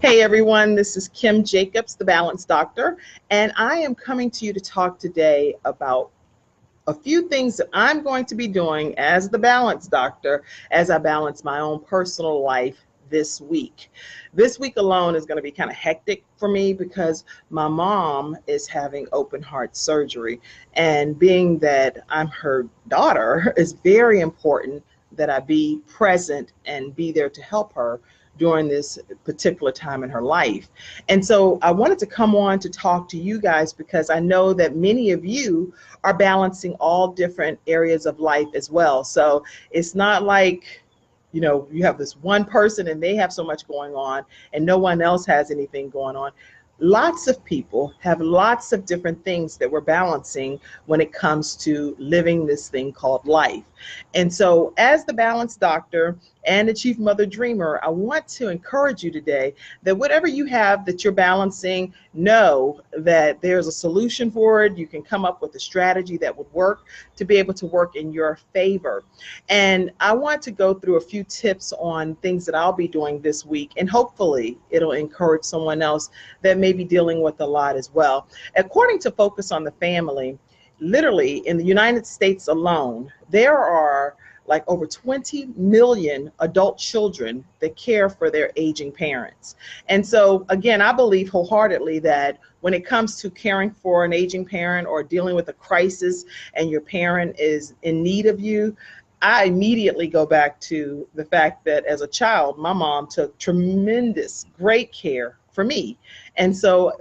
Hey everyone, this is Kim Jacobs, the Balance Doctor, and I am coming to you to talk today about a few things that I'm going to be doing as the Balance Doctor as I balance my own personal life this week. This week alone is going to be kind of hectic for me because my mom is having open heart surgery, and being that I'm her daughter, it's very important that I be present and be there to help her during this particular time in her life. And so I wanted to come on to talk to you guys because I know that many of you are balancing all different areas of life as well. So it's not like, you have this one person and they have so much going on and no one else has anything going on. Lots of people have lots of different things that we're balancing when it comes to living this thing called life. And so, as the Balance Doctor and the Chief Mother Dreamer, I want to encourage you today that whatever you have that you're balancing, know that there's a solution for it. You can come up with a strategy that would work to be able to work in your favor. And I want to go through a few tips on things that I'll be doing this week, and hopefully it'll encourage someone else that may be dealing with a lot as well. According to Focus on the Family, literally in the United States alone, there are like over 20 million adult children that care for their aging parents. And so, again, I believe wholeheartedly that when it comes to caring for an aging parent or dealing with a crisis and your parent is in need of you, I immediately go back to the fact that as a child, my mom took tremendous, great care for me. And so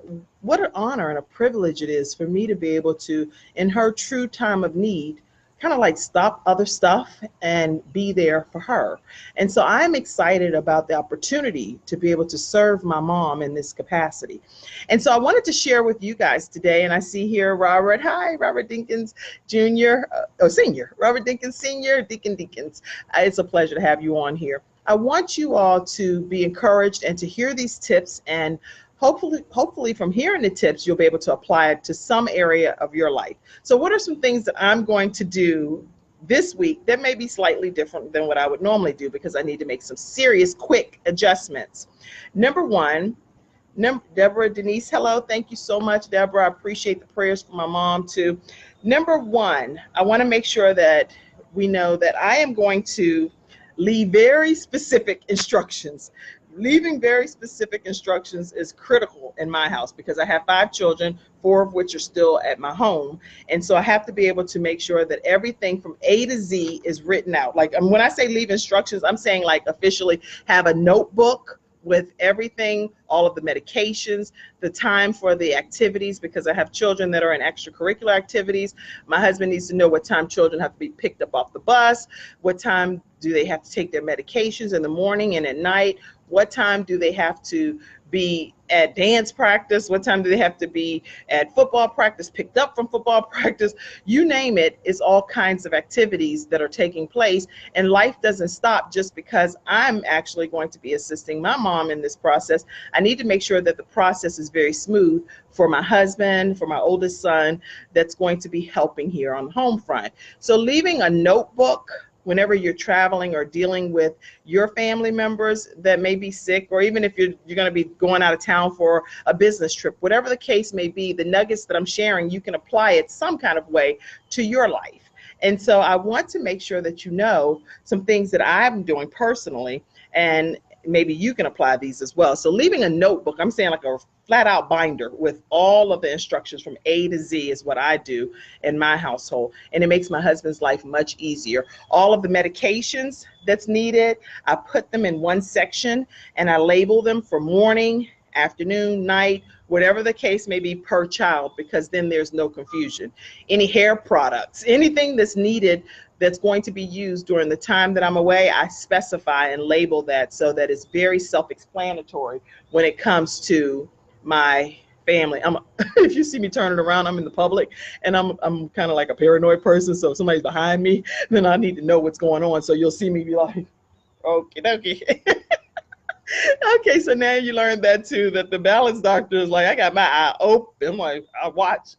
what an honor and a privilege it is for me to be able to, in her true time of need, kind of like stop other stuff and be there for her. And so I'm excited about the opportunity to be able to serve my mom in this capacity. And so I wanted to share with you guys today, and I see here Robert. Hi, Robert Dinkins Jr., Senior, Robert Dinkins Senior, Deacon Dinkins. It's a pleasure to have you on here. I want you all to be encouraged and to hear these tips, and hopefully from hearing the tips, you'll be able to apply it to some area of your life. So what are some things that I'm going to do this week that may be slightly different than what I would normally do because I need to make some serious quick adjustments? Number one, Deborah Denise, hello. Thank you so much, Deborah. I appreciate the prayers for my mom too. Number one, I want to make sure that we know that I am going to leave very specific instructions. Leaving very specific instructions is critical in my house because I have 5 children, 4 of which are still at my home. And so I have to be able to make sure that everything from A to Z is written out. Like when I say leave instructions, I'm saying like officially have a notebook with everything, all of the medications, the time for the activities, because I have children that are in extracurricular activities. My husband needs to know what time children have to be picked up off the bus, what time do they have to take their medications in the morning and at night, what time do they have to be at dance practice, what time do they have to be at football practice, picked up from football practice, you name it. It's all kinds of activities that are taking place, and life doesn't stop just because I'm actually going to be assisting my mom in this process. I need to make sure that the process is very smooth for my husband, for my oldest son that's going to be helping here on the home front. So leaving a notebook whenever you're traveling or dealing with your family members that may be sick, or even if you're going to be going out of town for a business trip, whatever the case may be, the nuggets that I'm sharing, you can apply it some kind of way to your life. And so I want to make sure that you know some things that I'm doing personally, and maybe you can apply these as well. So leaving a notebook, I'm saying like a flat out binder with all of the instructions from A to Z is what I do in my household. And it makes my husband's life much easier. All of the medications that's needed, I put them in one section and I label them for morning, afternoon, night, whatever the case may be per child, because then there's no confusion. Any hair products, anything that's needed that's going to be used during the time that I'm away, I specify and label that so that it's very self-explanatory when it comes to my family. If you see me turning around, I'm in the public, and I'm kind of like a paranoid person. So if somebody's behind me, then I need to know what's going on. So you'll see me be like, okay, okay. Okay, so now you learned that too, that the Balance Doctor is like, I got my eye open. I'm like, I watch.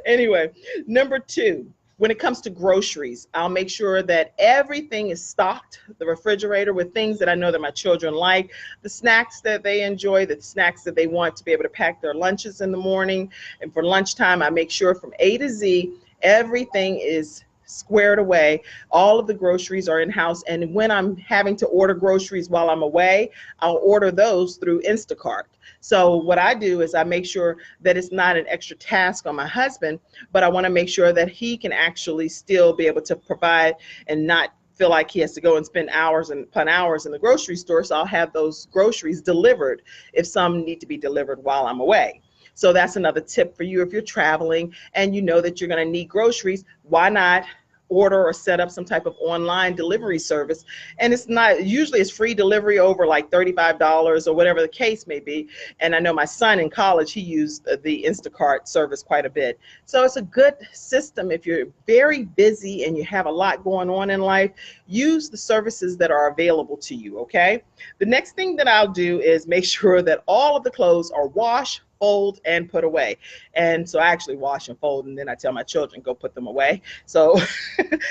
Anyway, number 2, When it comes to groceries, I'll make sure that everything is stocked, the refrigerator, with things that I know that my children like, the snacks that they enjoy, the snacks that they want to be able to pack their lunches in the morning. And for lunchtime, I make sure from A to Z, everything is squared away. All of the groceries are in-house. And when I'm having to order groceries while I'm away, I'll order those through Instacart. So what I do is I make sure that it's not an extra task on my husband, but I want to make sure that he can actually still be able to provide and not feel like he has to go and spend hours and upon hours in the grocery store. So I'll have those groceries delivered if some need to be delivered while I'm away. So that's another tip for you. If you're traveling and you know that you're going to need groceries, why not order or set up some type of online delivery service? And it's not, usually it's free delivery over like $35 or whatever the case may be. And I know my son in college, he used the Instacart service quite a bit. So it's a good system. If you're very busy and you have a lot going on in life, use the services that are available to you, okay? The next thing that I'll do is make sure that all of the clothes are washed, fold, and put away. And so I actually wash and fold, and then I tell my children, go put them away. So,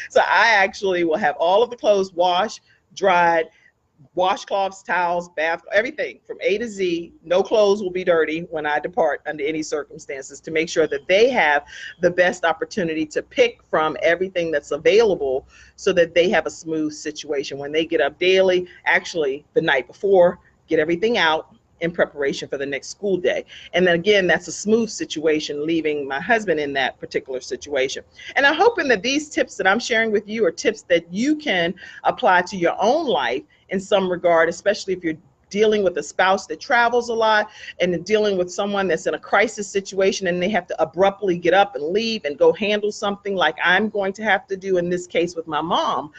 so I actually will have all of the clothes washed, dried, washcloths, towels, bath, everything from A to Z. No clothes will be dirty when I depart under any circumstances, to make sure that they have the best opportunity to pick from everything that's available so that they have a smooth situation when they get up daily, actually the night before, get everything out in preparation for the next school day. And then again, that's a smooth situation, leaving my husband in that particular situation. And I'm hoping that these tips that I'm sharing with you are tips that you can apply to your own life in some regard, especially if you're dealing with a spouse that travels a lot and dealing with someone that's in a crisis situation and they have to abruptly get up and leave and go handle something like I'm going to have to do in this case with my mom.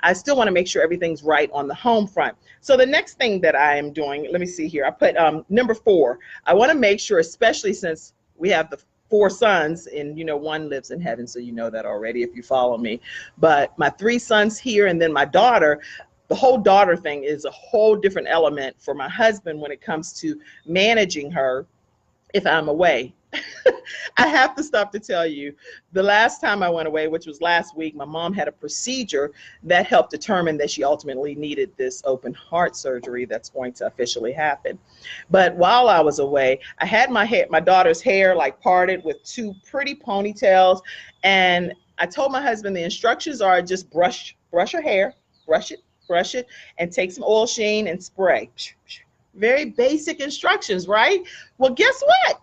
I still want to make sure everything's right on the home front. So the next thing that I am doing, let me see here, I put number 4. I want to make sure, especially since we have the 4 sons, and you know, one lives in heaven, so you know that already if you follow me, but my 3 sons here and then my daughter, the whole daughter thing is a whole different element for my husband when it comes to managing her if I'm away. I have to stop to tell you, the last time I went away, which was last week, my mom had a procedure that helped determine that she ultimately needed this open heart surgery that's going to officially happen. But while I was away, I had my daughter's hair like parted with 2 pretty ponytails. And I told my husband the instructions are just brush her hair, brush it, and take some oil sheen and spray. Very basic instructions, right? Well, guess what?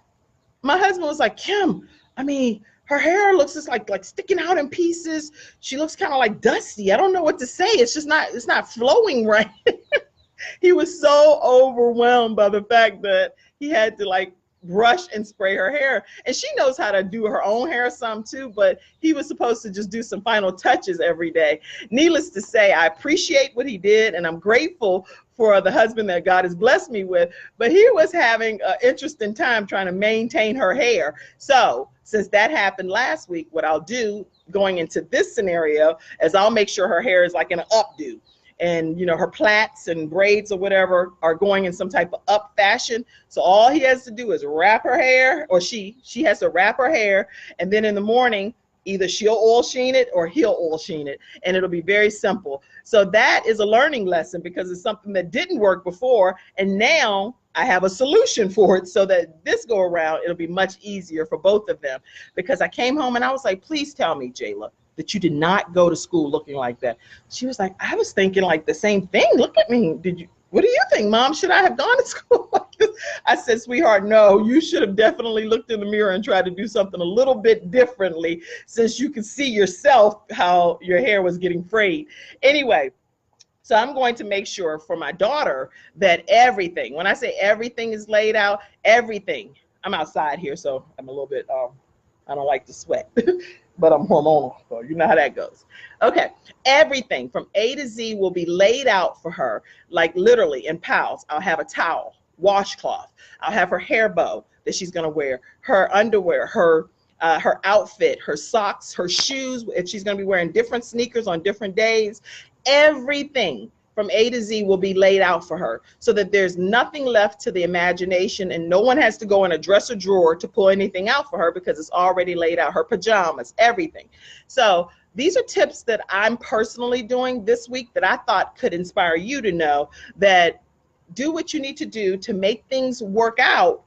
My husband was like, Kim, I mean, her hair looks just like sticking out in pieces. She looks kind of like dusty. I don't know what to say. It's not flowing right. He was so overwhelmed by the fact that he had to like brush and spray her hair. And she knows how to do her own hair some too, but he was supposed to just do some final touches every day. Needless to say, I appreciate what he did, and I'm grateful for the husband that God has blessed me with, but he was having an interesting time trying to maintain her hair. So since that happened last week, what I'll do going into this scenario is I'll make sure her hair is like in an updo. And, you know, her plaits and braids or whatever are going in some type of up fashion. So all he has to do is wrap her hair, or she has to wrap her hair. And then in the morning, either she'll oil sheen it or he'll oil sheen it. And it'll be very simple. So that is a learning lesson, because it's something that didn't work before. And now I have a solution for it, so that this go around, it'll be much easier for both of them. Because I came home and I was like, please tell me, Jayla, that you did not go to school looking like that. She was like, I was thinking like the same thing. Look at me. What do you think, Mom? Should I have gone to school like this? I said, sweetheart, no, you should have definitely looked in the mirror and tried to do something a little bit differently, since you could see yourself how your hair was getting frayed. Anyway, so I'm going to make sure for my daughter that everything, when I say everything is laid out, everything, I'm outside here, so I'm a little bit, I don't like to sweat. But I'm hormonal, so you know how that goes. Okay, everything from A to Z will be laid out for her, like literally in piles. I'll have a towel, washcloth. I'll have her hair bow that she's gonna wear, her underwear, her outfit, her socks, her shoes, if she's gonna be wearing different sneakers on different days. Everything from A to Z will be laid out for her so that there's nothing left to the imagination and no one has to go in a dresser drawer to pull anything out for her because it's already laid out, her pajamas, everything. So these are tips that I'm personally doing this week that I thought could inspire you to know that do what you need to do to make things work out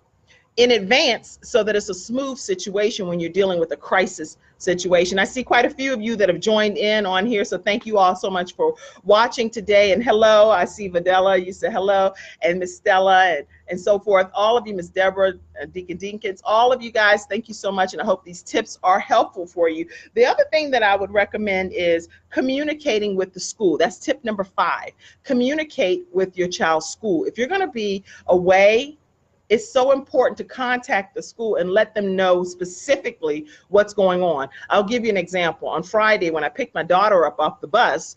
in advance so that it's a smooth situation when you're dealing with a crisis situation. I see quite a few of you that have joined in on here, so thank you all so much for watching today. And hello, I see Videla, you said hello, and Miss Stella and so forth. All of you, Miss Deborah, Deacon Dinkins, all of you guys, thank you so much, and I hope these tips are helpful for you. The other thing that I would recommend is communicating with the school. That's tip number 5. Communicate with your child's school. If you're going to be away, it's so important to contact the school and let them know specifically what's going on. I'll give you an example. On Friday, when I picked my daughter up off the bus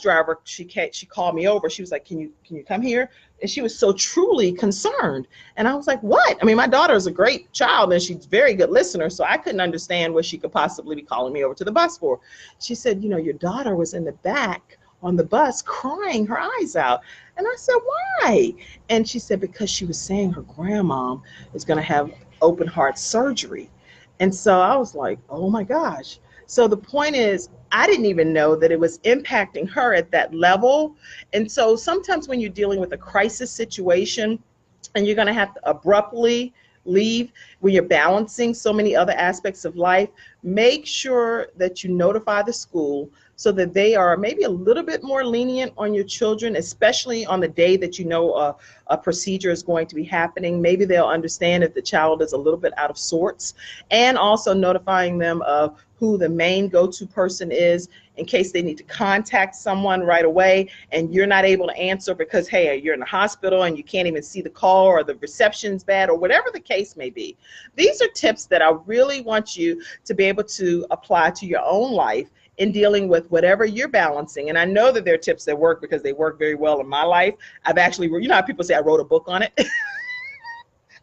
driver, she called me over. She was like, can you come here? And she was so truly concerned. And I was like, what? I mean, my daughter is a great child and she's a very good listener, so I couldn't understand what she could possibly be calling me over to the bus for. She said, you know, your daughter was in the back on the bus crying her eyes out. And I said, why? And she said, because she was saying her grandmom is going to have open heart surgery. And so I was like, oh my gosh. So the point is, I didn't even know that it was impacting her at that level. And so sometimes when you're dealing with a crisis situation and you're going to have to abruptly leave when you're balancing so many other aspects of life, make sure that you notify the school so that they are maybe a little bit more lenient on your children, especially on the day that you know a procedure is going to be happening. Maybe they'll understand if the child is a little bit out of sorts, and also notifying them of who the main go-to person is in case they need to contact someone right away and you're not able to answer because, hey, you're in the hospital and you can't even see the call or the reception's bad or whatever the case may be. These are tips that I really want you to be able to apply to your own life in dealing with whatever you're balancing. And I know that there are tips that work because they work very well in my life. I've actually, you know how people say I wrote a book on it?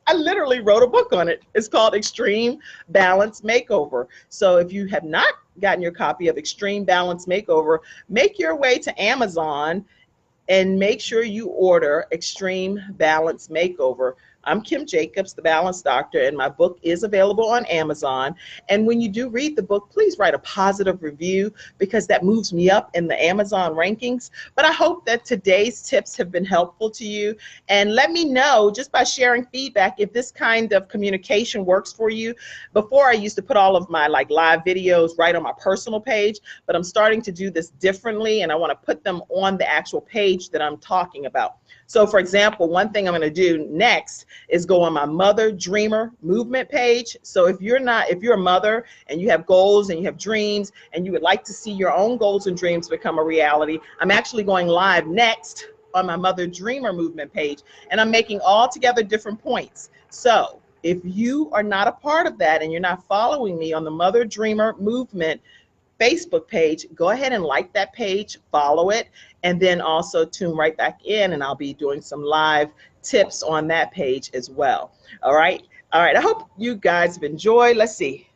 I literally wrote a book on it. It's called Extreme Balance Makeover. So if you have not gotten your copy of Extreme Balance Makeover, make your way to Amazon and make sure you order Extreme Balance Makeover. I'm Kim Jacobs, the Balance Doctor, and my book is available on Amazon. And when you do read the book, please write a positive review because that moves me up in the Amazon rankings. But I hope that today's tips have been helpful to you. And let me know just by sharing feedback if this kind of communication works for you. Before, I used to put all of my live videos right on my personal page, but I'm starting to do this differently, and I want to put them on the actual page that I'm talking about. So for example, one thing I'm going to do next is go on my Mother Dreamer Movement page. So if you're a mother and you have goals and you have dreams and you would like to see your own goals and dreams become a reality, I'm actually going live next on my Mother Dreamer Movement page, and I'm making altogether different points. So if you are not a part of that and you're not following me on the Mother Dreamer Movement Facebook page, go ahead and like that page, follow it, and then also tune right back in, and I'll be doing some live tips on that page as well. All right. I hope you guys have enjoyed. Let's see.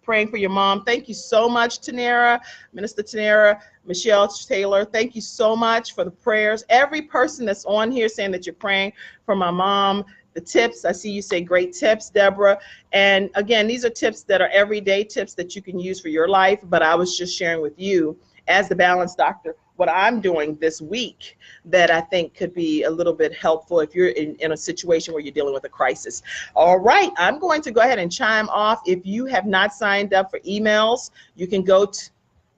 Praying for your mom. Thank you so much, Tanera, Minister Tanera, Michelle Taylor. Thank you so much for the prayers. Every person that's on here saying that you're praying for my mom. The tips, I see you say great tips, Deborah. And again, these are tips that are everyday tips that you can use for your life, but I was just sharing with you as the Balance Doctor what I'm doing this week that I think could be a little bit helpful if you're in a situation where you're dealing with a crisis. All right, I'm going to go ahead and chime off. If you have not signed up for emails, you can go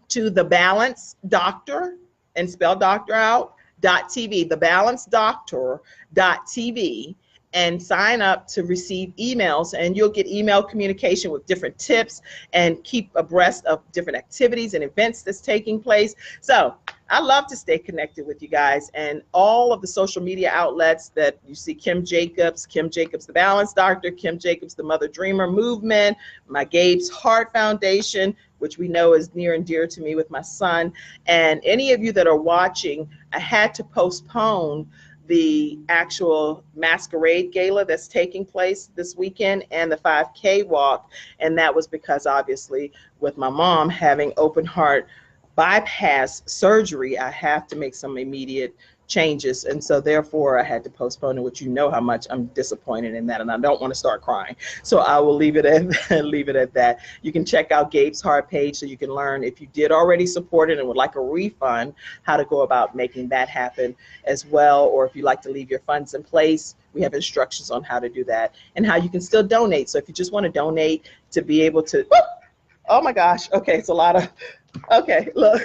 to The Balance Doctor and spell doctor out, .tv, thebalancedoctor.tv, and sign up to receive emails, and you'll get email communication with different tips and keep abreast of different activities and events that's taking place. So I love to stay connected with you guys, and all of the social media outlets that you see: Kim Jacobs, the Balance Doctor, Kim Jacobs, the Mother Dreamer Movement, my Gabe's Heart Foundation, which we know is near and dear to me with my son. And any of you that are watching, I had to postpone the actual masquerade gala that's taking place this weekend and the 5K walk, and that was because obviously with my mom having open heart bypass surgery, I have to make some immediate changes. And so therefore I had to postpone it, which you know how much I'm disappointed in that, and I don't want to start crying. So I will leave it at leave it at that. You can check out Gabe's Heart page so you can learn, if you did already support it and would like a refund, how to go about making that happen as well. Or if you like to leave your funds in place, we have instructions on how to do that and how you can still donate. So if you just want to donate to be able to, oh my gosh, okay, it's a lot of, okay, look.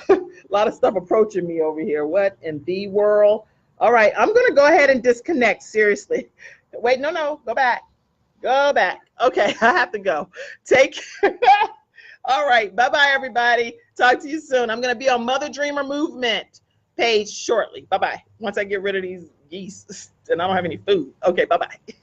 A lot of stuff approaching me over here. What in the world? All right, I'm going to go ahead and disconnect. Seriously. Wait, no, go back. Go back. Okay, I have to go. Take care. All right, bye-bye, everybody. Talk to you soon. I'm going to be on Mother Dreamer Movement page shortly. Bye-bye. Once I get rid of these geese and I don't have any food. Okay, bye-bye.